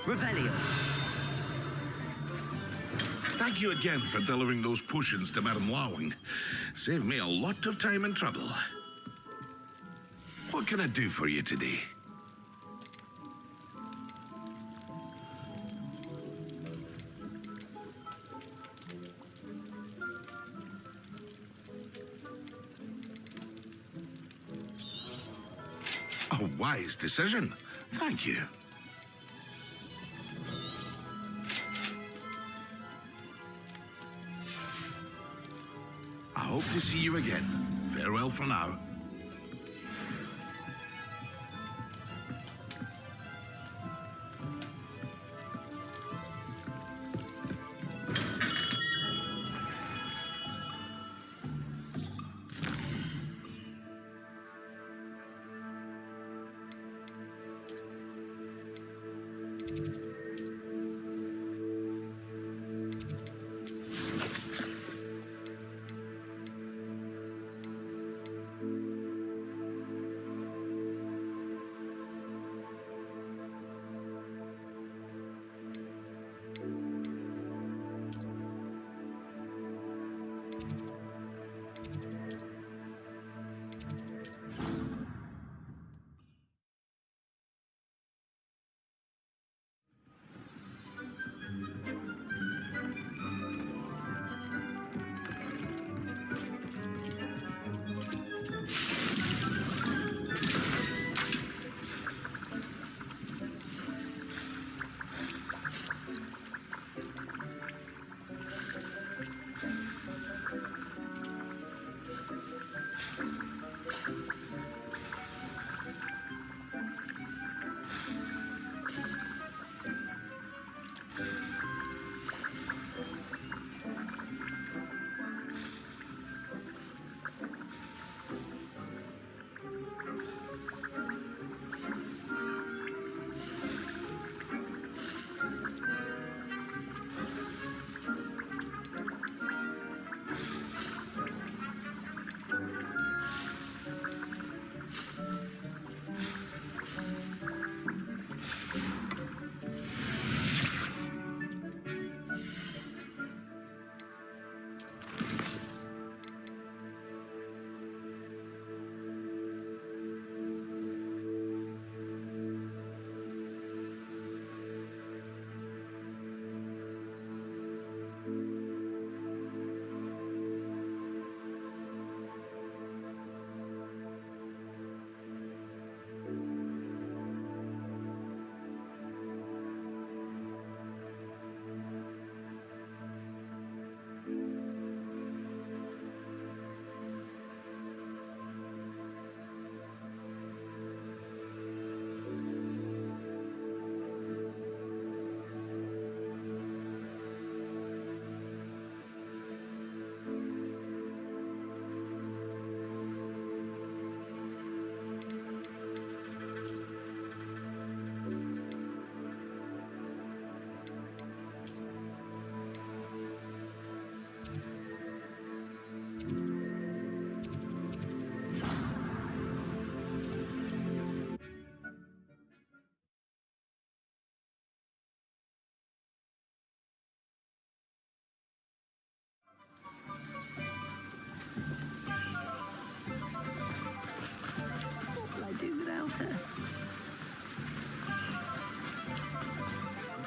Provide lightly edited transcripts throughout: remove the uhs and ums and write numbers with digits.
Revelio. Thank you again for delivering those potions to Madame Lawing. Saved me a lot of time and trouble. What can I do for you today? A wise decision. Thank you. I hope to see you again. Farewell for now.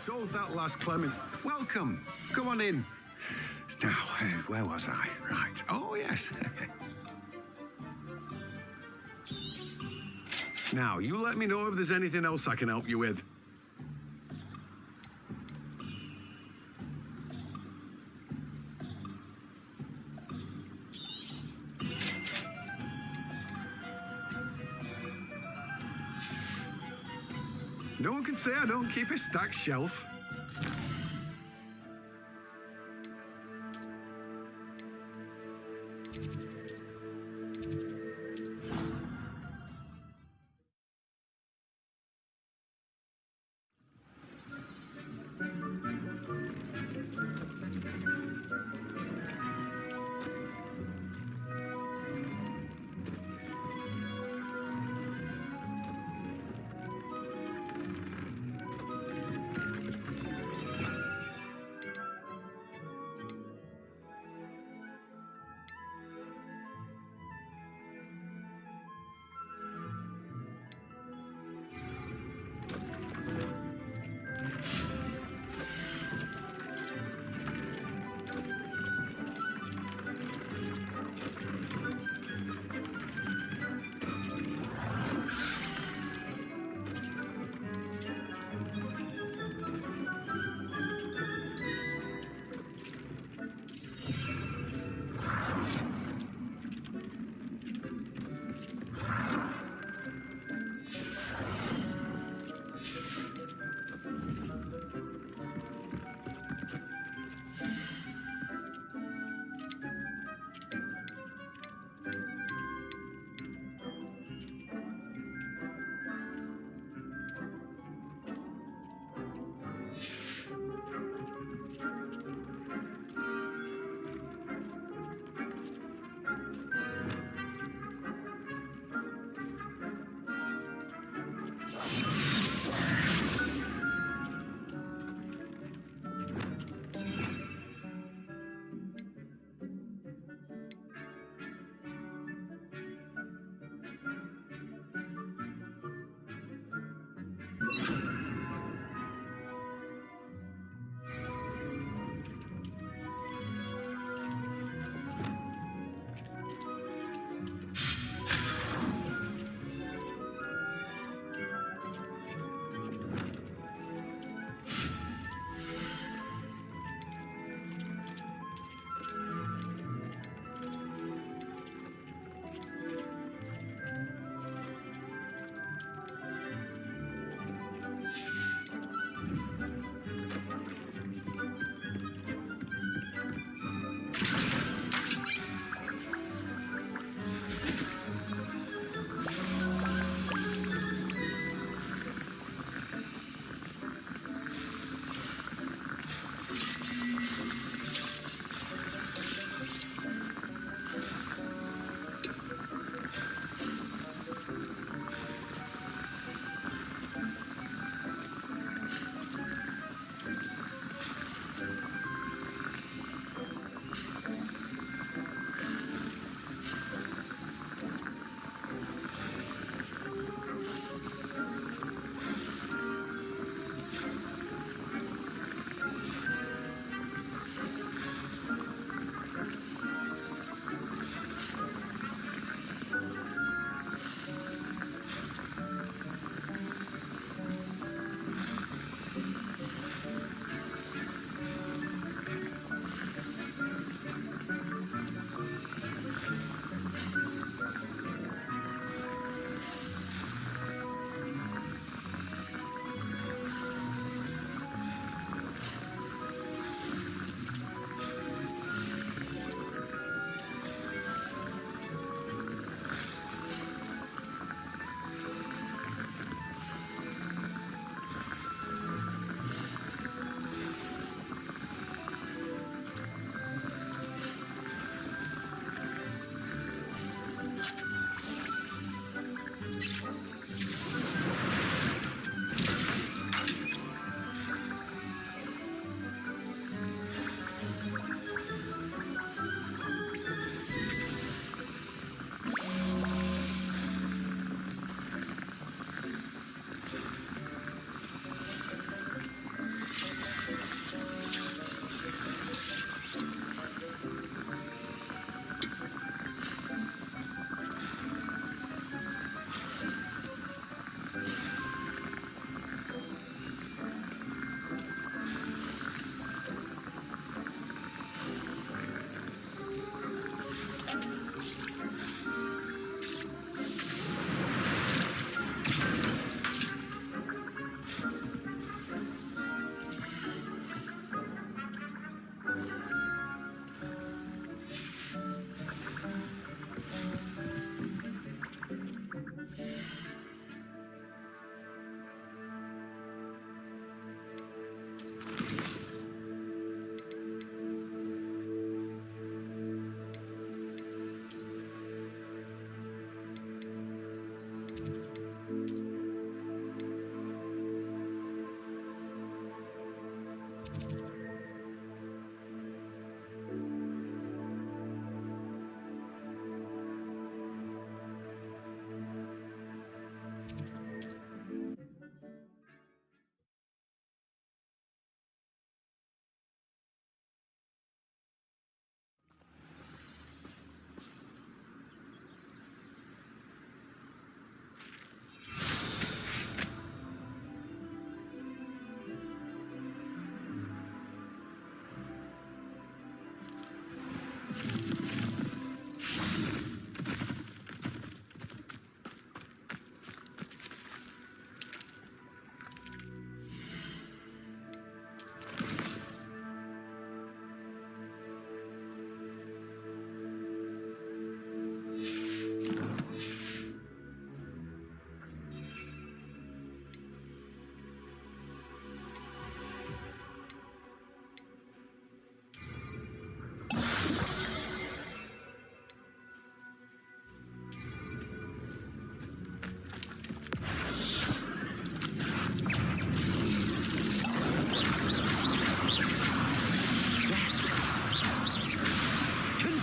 Sold that last Clement. Welcome. Come on in. Now, where was I? Right. Oh, yes. Now, you let me know if there's anything else I can help you with. No one can say I don't keep a stacked shelf.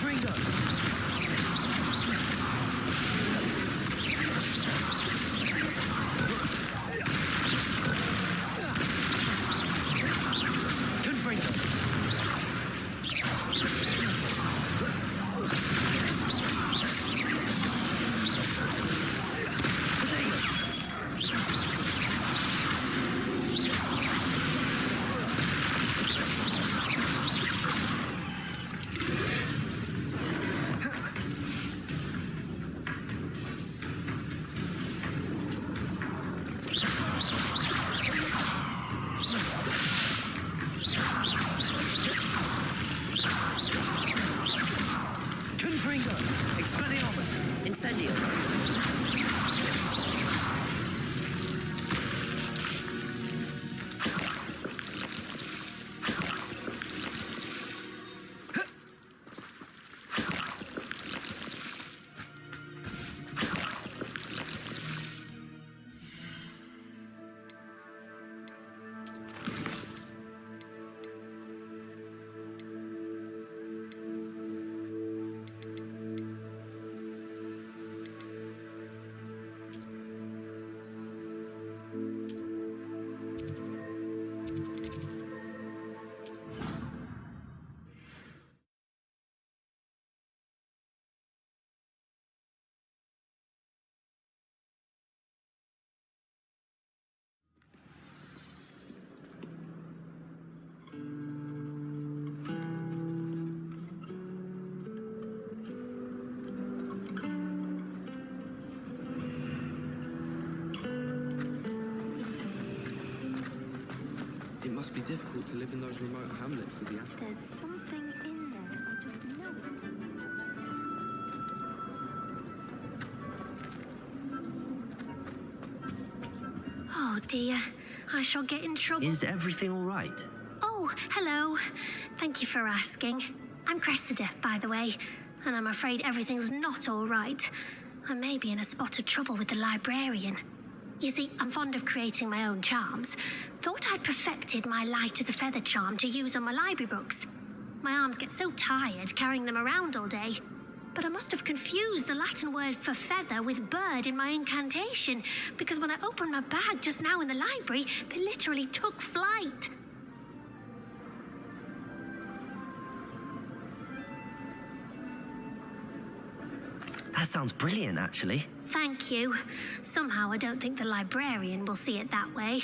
Confringo! Incendio. It must be difficult to live in those remote hamlets with the apple. There's something in there. I just know it. Oh dear, I shall get in trouble. Is everything all right? Oh, hello. Thank you for asking. I'm Cressida, by the way, and I'm afraid everything's not all right. I may be in a spot of trouble with the librarian. You see, I'm fond of creating my own charms. Thought I'd perfected my light as a feather charm to use on my library books. My arms get so tired carrying them around all day. But I must have confused the Latin word for feather with bird in my incantation, because when I opened my bag just now in the library, they literally took flight. That sounds brilliant, actually. Thank you. Somehow I don't think the librarian will see it that way.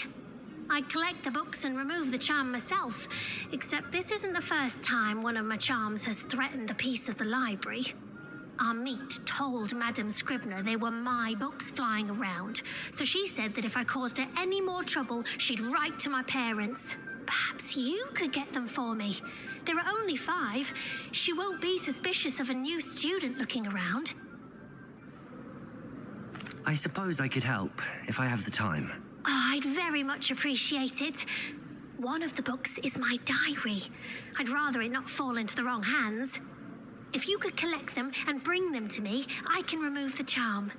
I collect the books and remove the charm myself, except this isn't the first time one of my charms has threatened the peace of the library. Our meet told Madame Scribner they were my books flying around, so she said that if I caused her any more trouble, she'd write to my parents. Perhaps you could get them for me. There are only 5. She won't be suspicious of a new student looking around. I suppose I could help, if I have the time. Oh, I'd very much appreciate it. One of the books is my diary. I'd rather it not fall into the wrong hands. If you could collect them and bring them to me, I can remove the charm.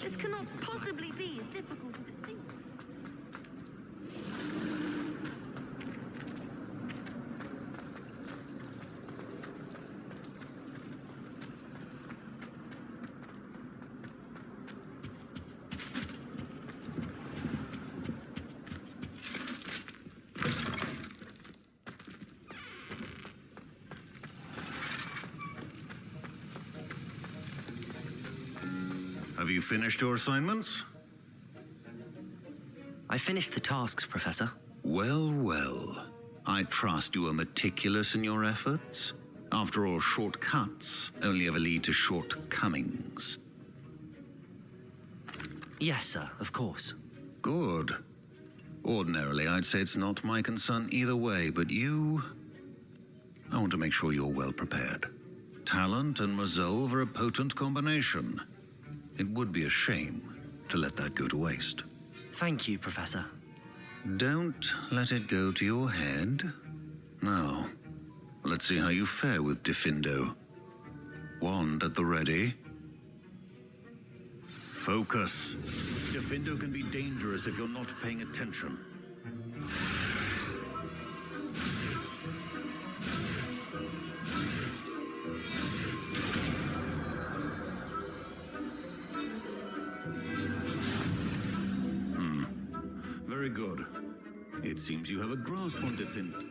This cannot possibly be as difficult as it seems. Have you finished your assignments? I finished the tasks, Professor. Well, well. I trust you are meticulous in your efforts. After all, shortcuts only ever lead to shortcomings. Yes, sir, of course. Good. Ordinarily, I'd say it's not my concern either way, but you... I want to make sure you're well prepared. Talent and resolve are a potent combination. It would be a shame to let that go to waste. Thank you, Professor. Don't let it go to your head. Now, let's see how you fare with Diffindo. Wand at the ready. Focus. Diffindo can be dangerous if you're not paying attention. Very good. It seems you have a grasp on Diffindo.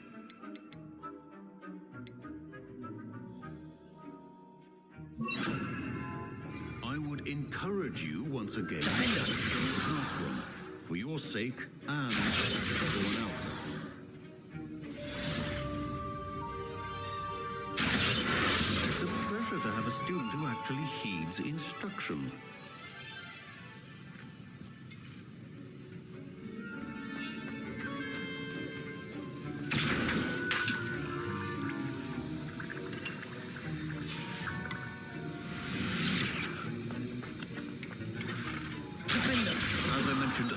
I would encourage you once again to stay in the classroom, for your sake and for everyone else. It's a pleasure to have a student who actually heeds instruction.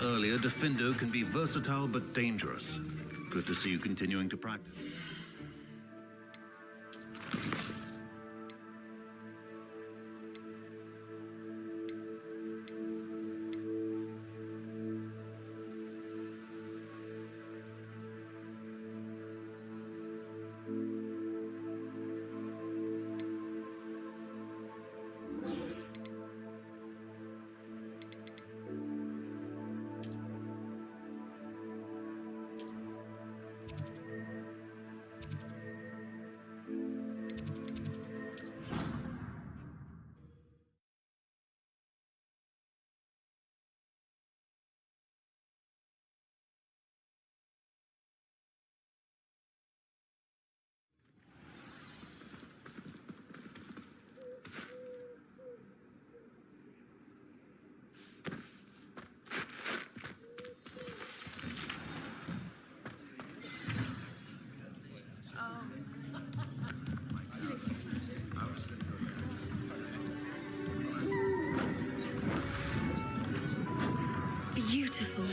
Earlier, Diffindo can be versatile but dangerous. Good to see you continuing to practice. Beautiful.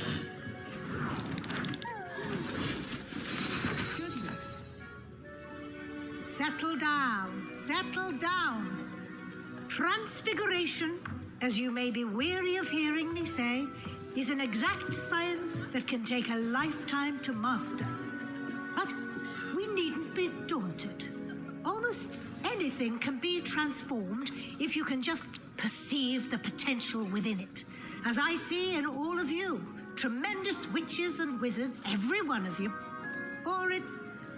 Goodness. Settle down, settle down. Transfiguration, as you may be weary of hearing me say, is an exact science that can take a lifetime to master. But we needn't be daunted. Almost anything can be transformed if you can just perceive the potential within it. As I see in all of you, tremendous witches and wizards, every one of you. Or it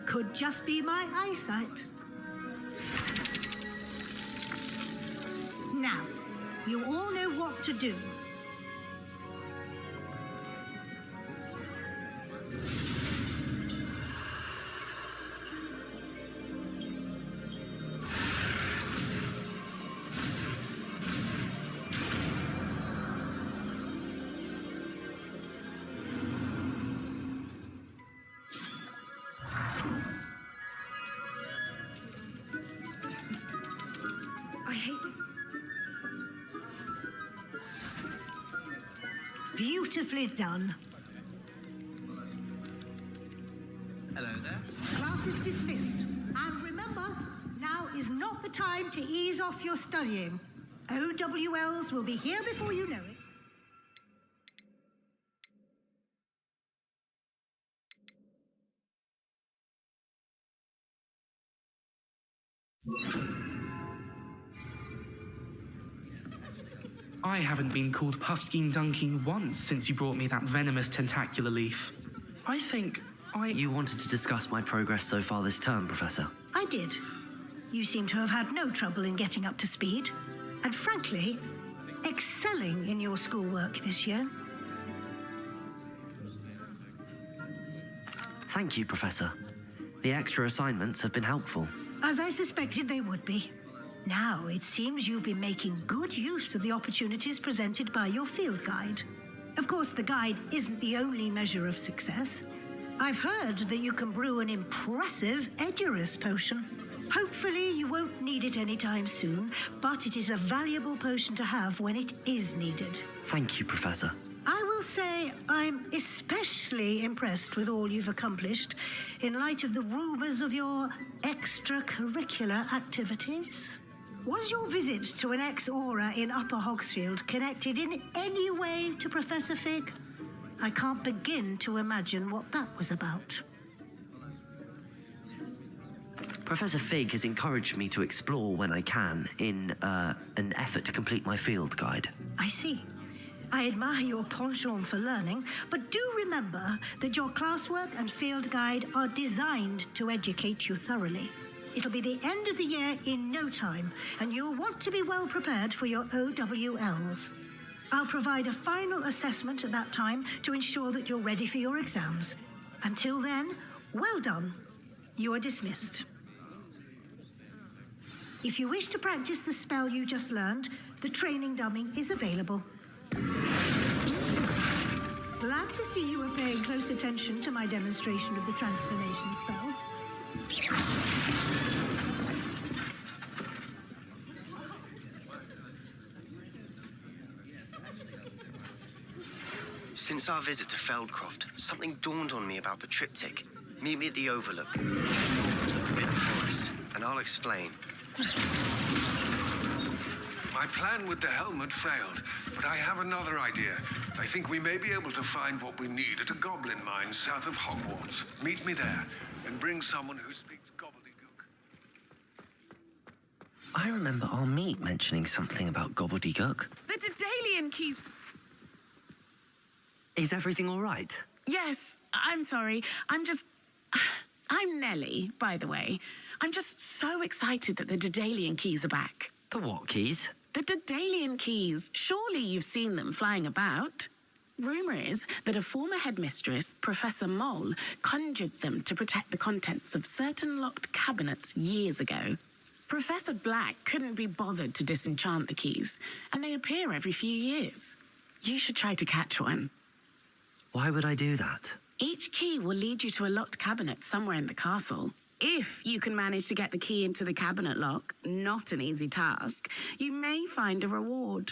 could just be my eyesight. Now, you all know what to do. I hate to... Beautifully done. Hello there. Class is dismissed. And remember, now is not the time to ease off your studying. OWLs will be here before you know it. I haven't been called Puffskein Dunking once since you brought me that venomous tentacular leaf. I think You wanted to discuss my progress so far this term, Professor. I did. You seem to have had no trouble in getting up to speed. And frankly, excelling in your schoolwork this year. Thank you, Professor. The extra assignments have been helpful. As I suspected they would be. Now, it seems you've been making good use of the opportunities presented by your field guide. Of course, the guide isn't the only measure of success. I've heard that you can brew an impressive Edurus potion. Hopefully, you won't need it anytime soon, but it is a valuable potion to have when it is needed. Thank you, Professor. I will say I'm especially impressed with all you've accomplished in light of the rumors of your extracurricular activities. Was your visit to an ex-aura in Upper Hogsfield connected in any way to Professor Fig? I can't begin to imagine what that was about. Professor Fig has encouraged me to explore when I can in an effort to complete my field guide. I see. I admire your penchant for learning, but do remember that your classwork and field guide are designed to educate you thoroughly. It'll be the end of the year in no time, and you'll want to be well prepared for your OWLs. I'll provide a final assessment at that time to ensure that you're ready for your exams. Until then, well done. You are dismissed. If you wish to practice the spell you just learned, the training dummy is available. Glad to see you are paying close attention to my demonstration of the transformation spell. Since our visit to Feldcroft, something dawned on me about the triptych. Meet me at the Overlook, just north of the Forbidden Forest, and I'll explain. My plan with the helmet failed, but I have another idea. I think we may be able to find what we need at a goblin mine south of Hogwarts. Meet me there, and bring someone who speaks gobbledygook. I remember our meet mentioning something about gobbledygook. The Daedalian keys. Is everything all right? Yes, I'm sorry. I'm Nellie, by the way. I'm just so excited that the Daedalian keys are back. The what keys? The Daedalian keys. Surely you've seen them flying about. Rumour is that a former headmistress, Professor Moll, conjured them to protect the contents of certain locked cabinets years ago. Professor Black couldn't be bothered to disenchant the keys, and they appear every few years. You should try to catch one. Why would I do that? Each key will lead you to a locked cabinet somewhere in the castle. If you can manage to get the key into the cabinet lock, not an easy task, you may find a reward.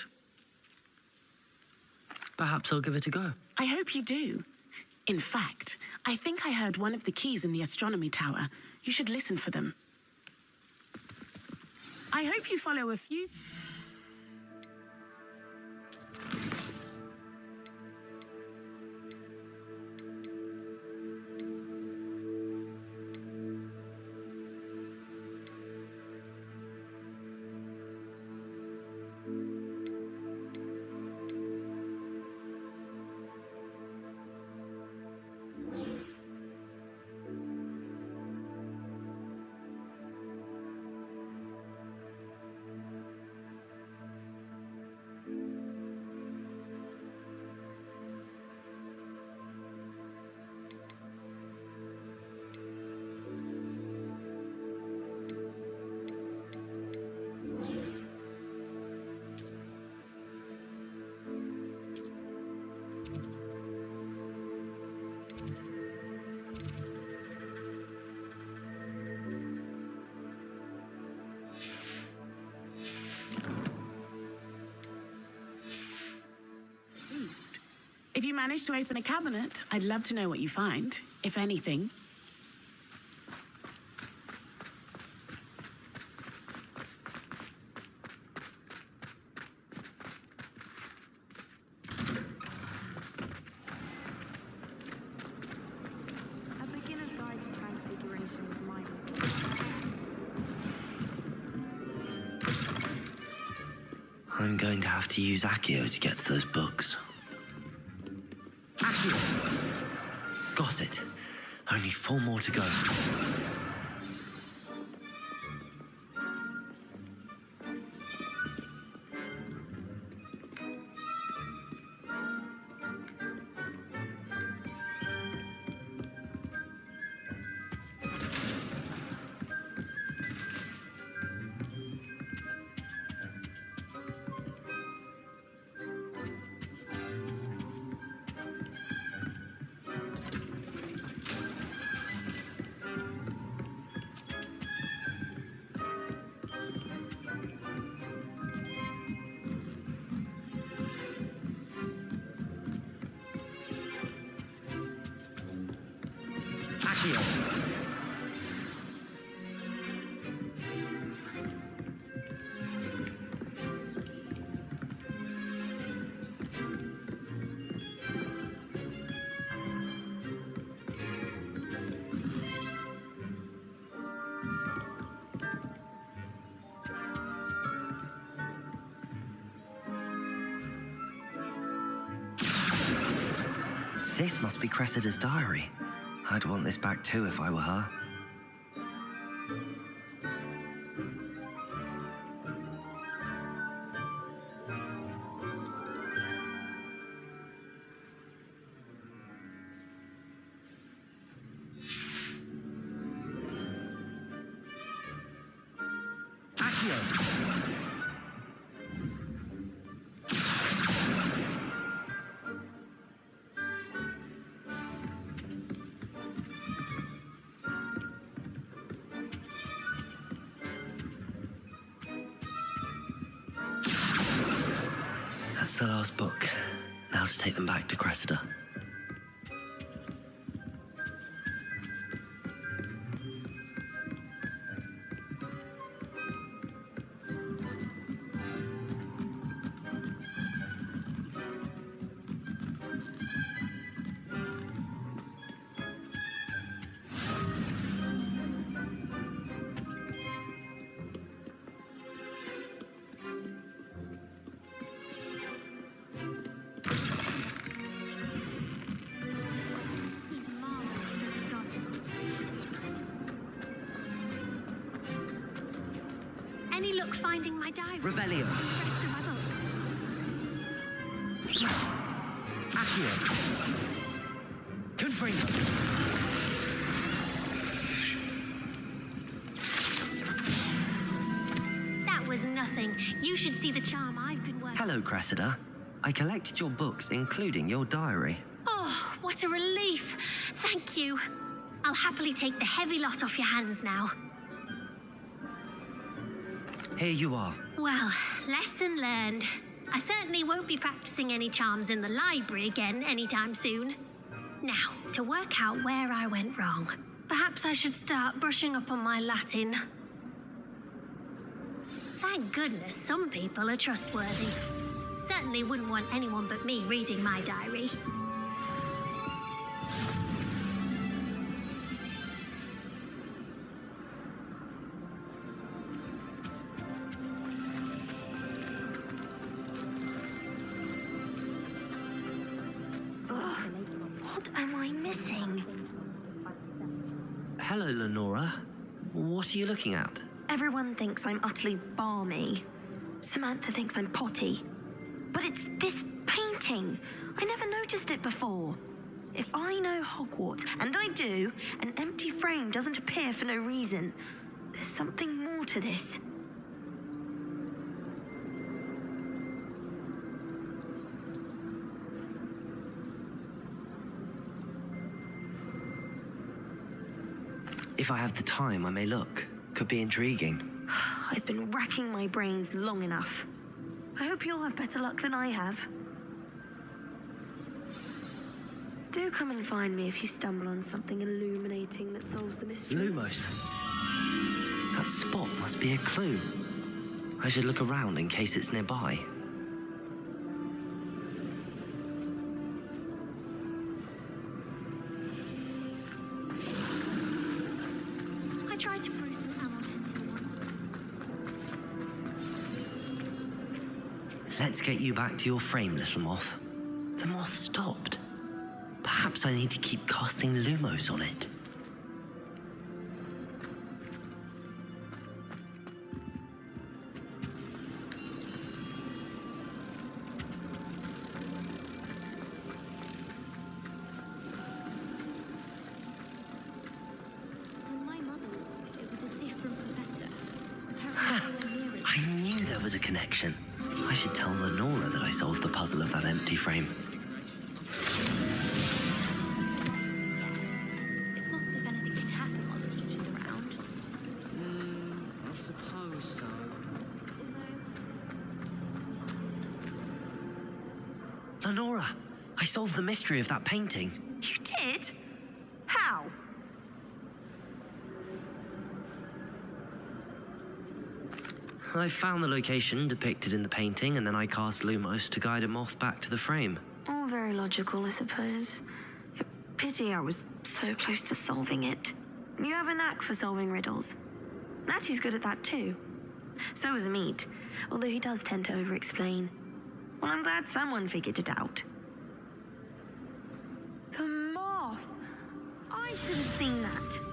Perhaps I'll give it a go. I hope you do. In fact, I think I heard one of the keys in the astronomy tower. You should listen for them. I hope you follow a few... If you manage to open a cabinet, I'd love to know what you find, if anything. A beginner's guide to transfiguration with mine. I'm going to have to use Accio to get to those books. Accio! Got it. Only 4 more to go. Accio. This must be Cressida's diary. I'd want this back too if I were her. Accio! That's the last book. Now to take them back to Cressida. Any luck finding my diary? Revelio. The rest of my books? Accio. Confringo. That was nothing. You should see the charm I've been working. Hello, Cressida. I collected your books, including your diary. Oh, what a relief. Thank you. I'll happily take the heavy lot off your hands now. Here you are. Well, lesson learned. I certainly won't be practicing any charms in the library again anytime soon. Now, to work out where I went wrong. Perhaps I should start brushing up on my Latin. Thank goodness some people are trustworthy. Certainly wouldn't want anyone but me reading my diary. What am I missing? Hello, Lenora. What are you looking at? Everyone thinks I'm utterly balmy. Samantha thinks I'm potty. But it's this painting. I never noticed it before. If I know Hogwarts, and I do, an empty frame doesn't appear for no reason. There's something more to this. If I have the time, I may look. Could be intriguing. I've been racking my brains long enough. I hope you'll have better luck than I have. Do come and find me if you stumble on something illuminating that solves the mystery. Lumos. That spot must be a clue. I should look around in case it's nearby. I tried to brew some enchanting one. Let's get you back to your frame, little moth. The moth stopped. Perhaps I need to keep casting Lumos on it. When my mother was, it was a different professor. I knew there was a connection. I should tell Lenora that I solved the puzzle of that empty frame. It's not as if anything can happen while the teacher's around. I suppose so. Lenora, I solved the mystery of that painting. You did? How? I found the location depicted in the painting, and then I cast Lumos to guide a moth back to the frame. All very logical, I suppose. Pity I was so close to solving it. You have a knack for solving riddles. Natty's good at that too. So is Meat, although he does tend to over-explain. Well, I'm glad someone figured it out. The moth! I should have seen that.